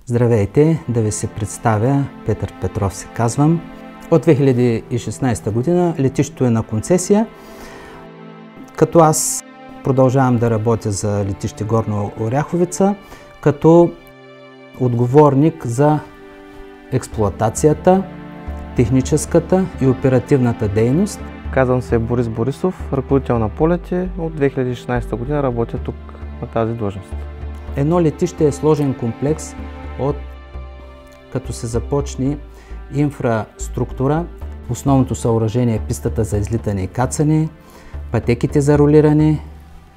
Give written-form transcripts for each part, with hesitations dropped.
Здравейте, да ви се представя, Петър Петров се казвам. От 2016 година летището е на концесия, като аз продължавам да работя за летище Горна Оряховица, като отговорник за експлоатацията, техническата и оперативната дейност. Казвам се Борис Борисов, ръководител на полети. От 2016 година работя тук на тази длъжност. Едно летище е сложен комплекс като се започне инфраструктура. Основното съоръжение е пистата за излитане и кацане, пътеките за ролиране,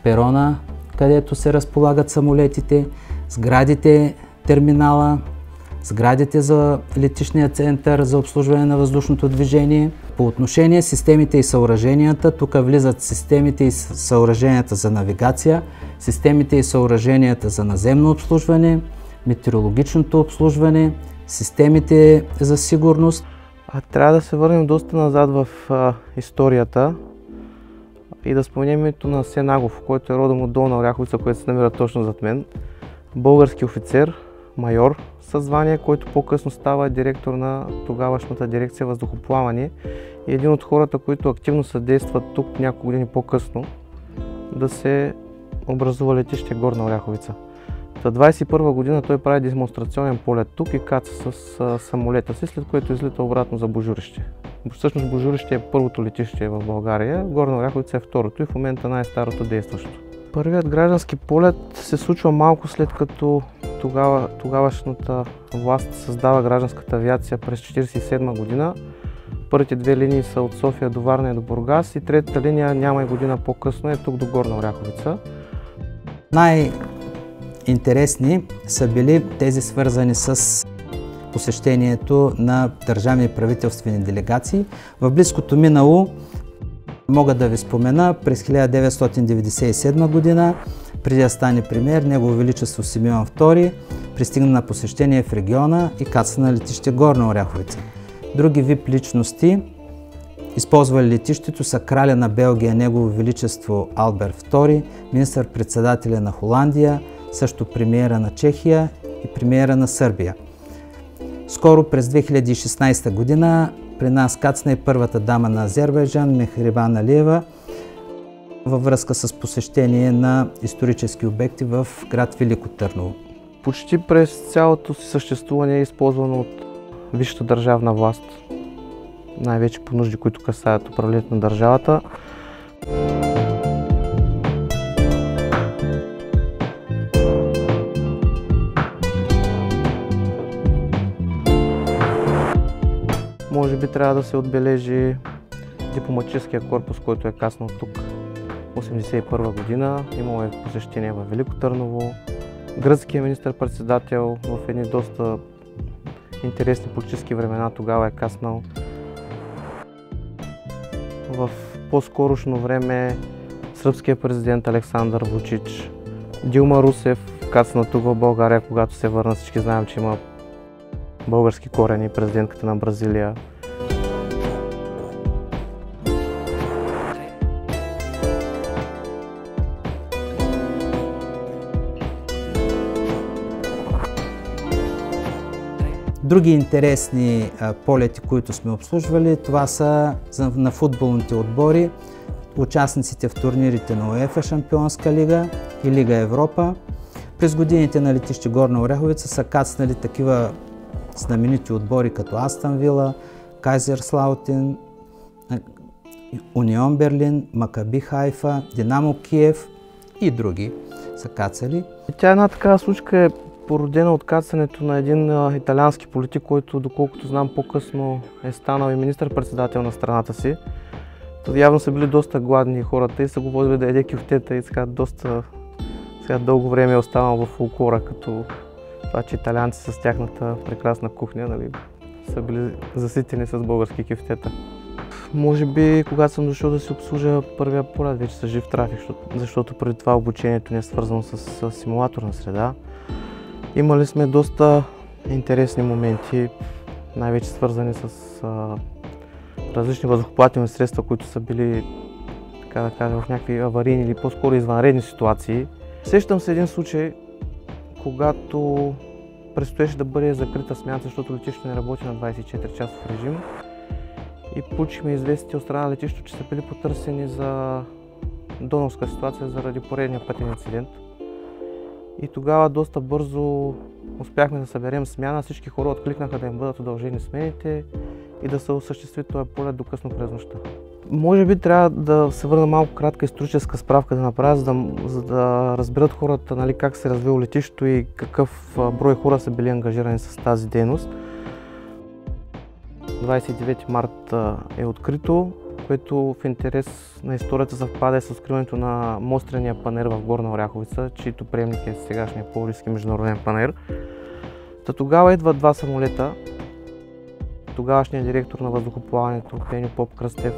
перона, където се разполагат самолетите, сградите, терминала, сградите за летищния център за обслужване на въздушното движение. По отношение системите и съоръженията, тук влизат системите и съоръженията за навигация, системите и съоръженията за наземно обслужване, метеорологичното обслужване, системите за сигурност. Трябва да се върнем доста назад в историята и да споменем името на Асен Агов, който е родом от Долна Оряховица, който се намира точно зад мен. Български офицер, майор със звание, който по-късно става директор на тогавашната дирекция въздухоплаване и един от хората, които активно съдействат тук няколко години по-късно да се образува летище Горна Оряховица. За 2021 година той прави демонстрационен полет тук и каца с самолета си, след което излита обратно за Божурище. Всъщност Божурище е първото летище в България, Горна Оряховица е второто и в момента най-старото действащо. Първият граждански полет се случва малко след като тогавашната власт създава гражданската авиация през 1947 година. Първите две линии са от София до Варна и до Бургас и третата линия няма и година по-късно е тук до Горна Оряховица. Интересни са били тези свързани с посещението на държавни и правителствени делегации. В близкото минало мога да ви спомена през 1997 година, преди да стане премиер, Негово Величество Симеон II пристигна на посещение в региона и каца на летище Горна Оряховица. Други VIP личности, използвали летището, са краля на Белгия Негово Величество Алберт II, министър-председателя на Холандия, също премиера на Чехия и премиера на Сърбия. Скоро през 2016 година при нас кацна и първата дама на Азербайджан Мехрибан Алиева във връзка с посещение на исторически обекти в град Велико Търново. Почти през цялото си съществуване е използвано от висшата държавна власт, най-вече по нужди, които касаят управлението на държавата. Може би трябва да се отбележи дипломатическия корпус, който е каснал тук 1981 година. Имало е посещение в Велико Търново. Гръцкият министър-председател в едни доста интересни политически времена тогава е каснал. В по-скорошно време сръбският президент Александър Вучич, Дилма Русев кацна тук в България, когато се върна. Всички знаем, че има български корени, президентката на Бразилия. Други интересни полети, които сме обслужвали, това са на футболните отбори, участниците в турнирите на УЕФА Шампионска лига и Лига Европа. През годините на летище Горна Оряховица са кацнали такива знаменити отбори като Астън Вила, Кайзерслаутен, Унион Берлин, Макаби Хайфа, Динамо Киев и други са кацали. Тя една такава случка е породена от кацането на един италиански политик, който, доколкото знам, по-късно е станал и министър-председател на страната си. Явно са били доста гладни хората и са го водили да яде кюфтета и сега дълго време е останал в фолклора, като това, че италианци с тяхната прекрасна кухня, нали, са били заситени с български кюфтета. Може би, когато съм дошъл да си обслужа първия полет, вече са жив трафик, защото преди това обучението ни е свързано с симулаторна среда. Имали сме доста интересни моменти, най-вече свързани с различни въздухоплавателни средства, които са били, така да кажа, в някакви аварийни или по-скоро извънредни ситуации. Сещам се един случай, когато предстоеше да бъде закрита смяната, защото летището не работи на 24-часов режим. И получихме известие от страна на летището, че са били потърсени за донорска ситуация заради поредния пътен инцидент. И тогава доста бързо успяхме да съберем смяна. Всички хора откликнаха да им бъдат удължени смените и да се осъществи този полет до късно през нощта. Може би трябва да се върна малко кратка историческа справка да направя, за да разберат хората, нали, как се развило летището и какъв брой хора са били ангажирани с тази дейност. 29 март е открито, което в интерес на историята съвпада с откриването на мострения панаир в Горна Оряховица, чието приемник е сегашния Пловдивски международен панаир. Тогава идват два самолета. Тогавашният директор на въздухоплаването Пеню Поп Кръстев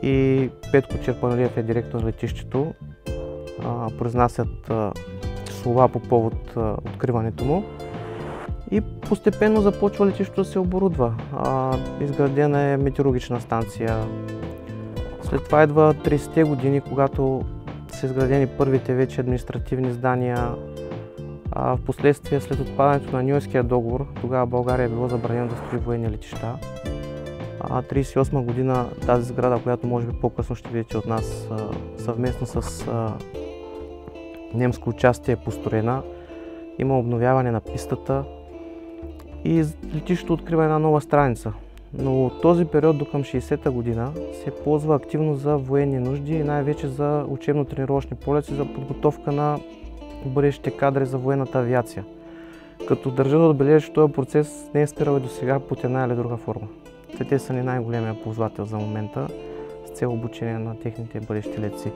и Петко Черпаналиев е директор на летището, произнасят слова по повод откриването му. И постепенно започва летището да се оборудва. Изградена е метеорологична станция. След това идва 30-те години, когато са изградени първите вече административни здания. Впоследствие, след отпадането на Ньойския договор, тогава България е било забранено да строи военни летища. 1938 година тази сграда, която може би по-късно ще видите от нас, съвместно с немско участие е построена. Има обновяване на пистата и летището открива една нова страница. Но този период до към 60-та година се ползва активно за военни нужди и най-вече за учебно-тренировъчни полети за подготовка на бъдещите кадри за военната авиация. Като държа да отбележа, че този процес не е спирал и до сега под една или друга форма. Те са ни най-големия ползвател за момента с цел обучение на техните бъдещи летци.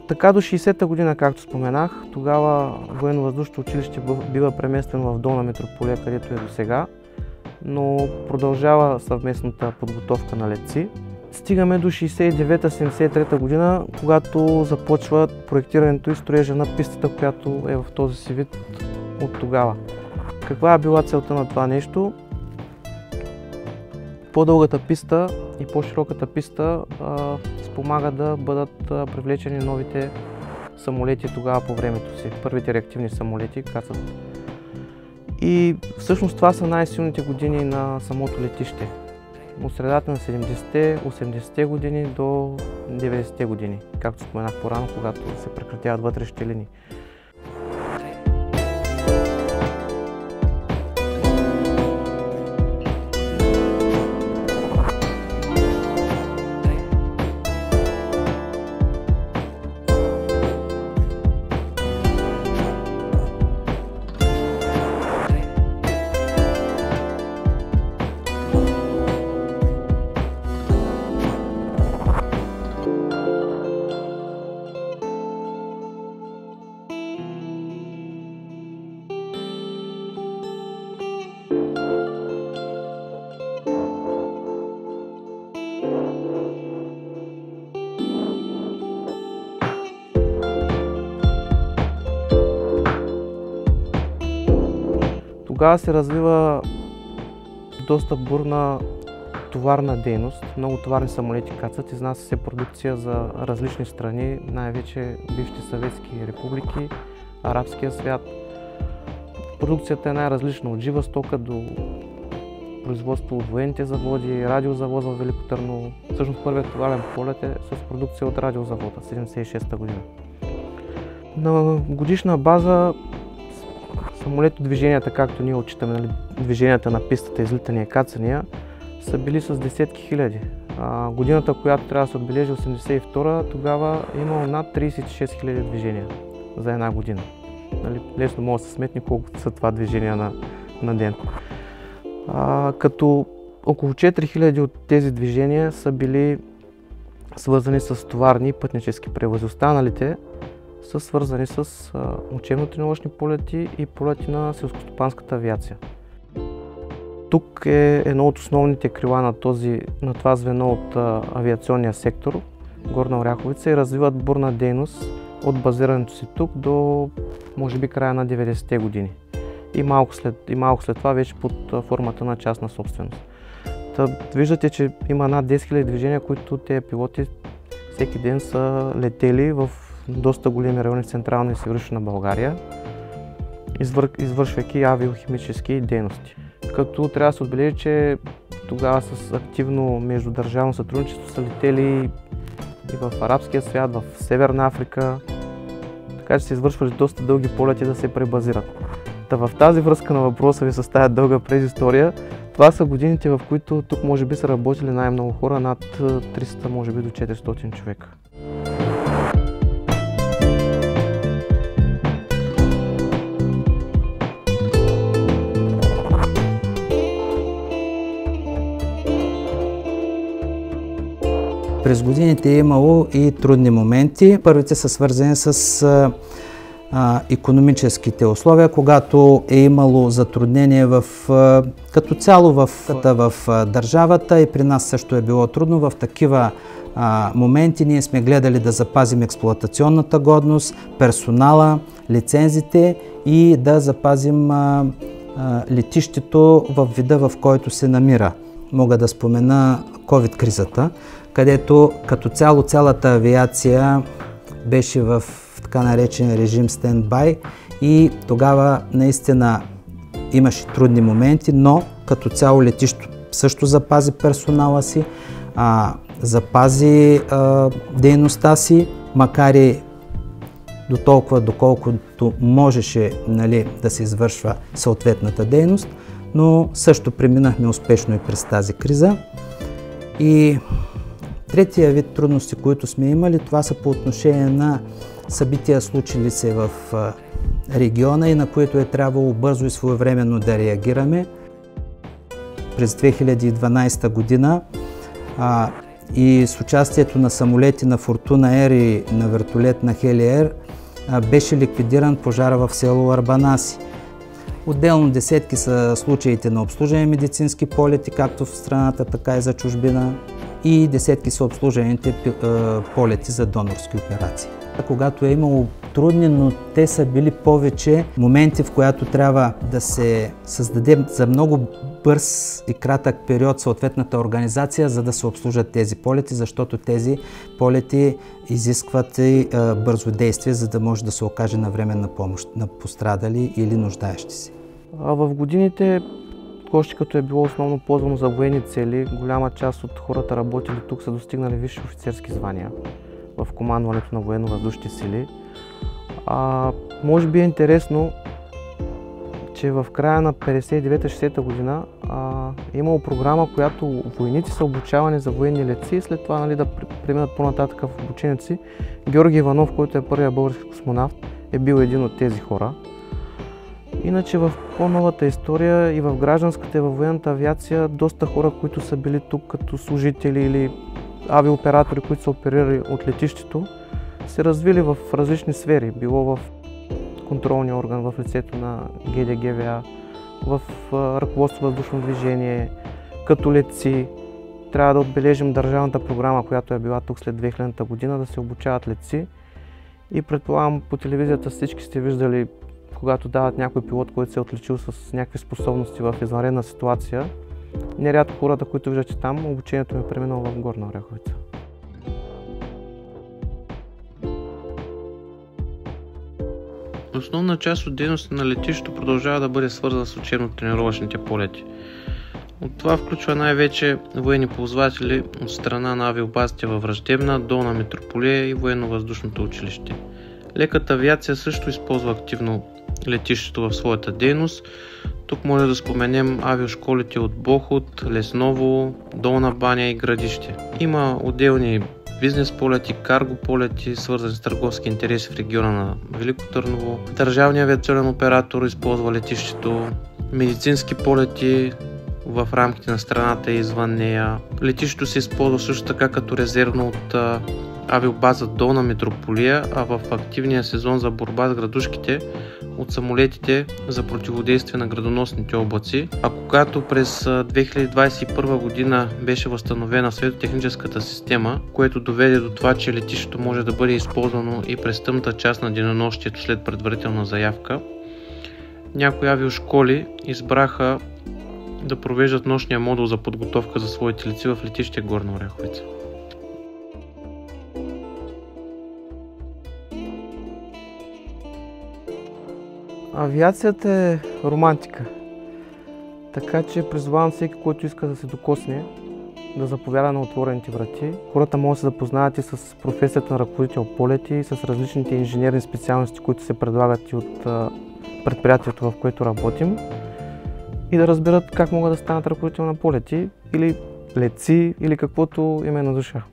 Така до 60-та година, както споменах, тогава военно-въздушното училище бива преместено в Долна Митрополия, където е до сега, но продължава съвместната подготовка на летци. Стигаме до 69-73 година, когато започва проектирането и строежа на пистата, която е в този си вид от тогава. Каква е била целта на това нещо? По-дългата писта и по-широката писта спомага да бъдат привлечени новите самолети тогава по времето си, първите реактивни самолети кацат. И всъщност това са най-силните години на самото летище. От средата на 70-те, 80-те години до 90-те години, както споменах по-рано, когато се прекратяват вътрешните линии. Тогава се развива доста бурна товарна дейност. Много товарни самолети кацат, изнася се продукция за различни страни, най-вече бившите съветски републики, арабския свят. Продукцията е най-различна, от жива стока до производство от военните заводи, радиозавод в Велико Търново. Всъщност първият товарен полет е с продукция от радиозавода, 1976 година. На годишна база самолетодвиженията, както ние отчитаме, нали, движенията на пистата, излитания и кацания, са били с десетки хиляди. Годината, която трябва да се отбележи, 1982, тогава е имало над 36 хиляди движения за една година. Нали, лесно може да се сметне колко са това движения на ден. Като около 4000 от тези движения са били свързани с товарни и пътнически превози. Останалите са свързани с учебно-тренировъчни полети и полети на селскостопанската авиация. Тук е едно от основните крила на това звено от авиационния сектор, Горна Оряховица, и развиват бурна дейност от базирането си тук до може би края на 90-те години. И малко след това вече под формата на частна собственост. Виждате, че има над 10 000 движения, които тези пилоти всеки ден са летели в доста големи райони в Централна и Североизточна България. извършвайки авиохимически дейности. Като трябва да се отбележи, че тогава с активно междудържавно сътрудничество са летели и в арабския свят, в Северна Африка, така че се извършвали доста дълги полети да се пребазират. В тази връзка на въпроса ви с тази дълга предистория, това са годините, в които тук може би са работили най-много хора, над 300, може би до 400 човека. През годините е имало и трудни моменти. Първите са свързани с икономическите условия, когато е имало затруднение като цяло в държавата и при нас също е било трудно. В такива моменти ние сме гледали да запазим експлоатационната годност, персонала, лицензите и да запазим летището в вида, в който се намира. Мога да спомена COVID-кризата, където като цяло цялата авиация беше в така наречен режим стендбай и тогава наистина имаше трудни моменти, но като цяло летището също запази персонала си, запази дейността си, макар и до толкова, доколкото можеше, нали, да се извършва съответната дейност, но също преминахме успешно и през тази криза. И третия вид трудности, които сме имали, това са по отношение на събития, случили се в региона и на които е трябвало бързо и своевременно да реагираме. През 2012 година и с участието на самолети на Фортуна Ер и на вертолет на Хели Ер беше ликвидиран пожара в село Арбанаси. Отделно десетки са случаите на обслужени медицински полети, както в страната, така и за чужбина, и десетки са обслужените полети за донорски операции. Когато е имало трудни, но те са били повече моменти, в която трябва да се създаде за много бърз и кратък период съответната организация, за да се обслужат тези полети, защото тези полети изискват и бързо действие, за да може да се окаже навременна помощ на пострадали или нуждаещи се. В годините, още като е било основно ползвано за военни цели, голяма част от хората, работили тук, са достигнали висши офицерски звания в командването на военно-въздушните сили. Може би е интересно, че в края на 59-60 година е имало програма, която войници са обучавани за военни летци и след това, нали, да преминат по-нататък в обучението си. Георги Иванов, който е първият български космонавт, е бил един от тези хора. Иначе в по-новата история и в гражданската и във военната авиация доста хора, които са били тук като служители или авиооператори, които са оперирали от летището, се развили в различни сфери. Било в контролния орган, в лицето на ГДГВА, в ръководство въздушно движение, като летци. Трябва да отбележим държавната програма, която е била тук след 2000-та година, да се обучават летци. И предполагам, по телевизията всички сте виждали, когато дават някой пилот, който се е отличил с някакви способности в извънредна ситуация. Нерядко хората, които виждате там, обучението ми е преминало в Горна Оряховица. Основна част от дейността на летището продължава да бъде свързана с учебно-тренировъчните полети. От това включва най-вече военни ползватели от страна на авиобазите във Враждебна, Долна Митрополия и военно-въздушното училище. Леката авиация също използва активно летището в своята дейност. Тук може да споменем авиошколите от Бохот, Лесново, Долна баня и Градище. Има отделни бизнес полети, карго полети, свързани с търговски интереси в региона на Велико Търново. Държавният авиационен оператор използва летището, медицински полети в рамките на страната и извън нея. Летището се използва също така като резервно от авиобаза Долна Митрополия, а в активния сезон за борба с градушките от самолетите за противодействие на градоносните облаци. А когато през 2021 година беше възстановена светотехническата система, което доведе до това, че летището може да бъде използвано и през тъмната част на денонощието след предварителна заявка, някои авиошколи избраха да провеждат нощния модул за подготовка за своите летци в летище Горна Оряховица. Авиацията е романтика, така че призовавам всеки, който иска да се докосне, да заповяда на отворените врати. Хората могат да се запознаят и с професията на ръководител полети, и с различните инженерни специалности, които се предлагат и от предприятието, в което работим, и да разберат как могат да станат ръководител на полети или летци, или каквото им е на душа.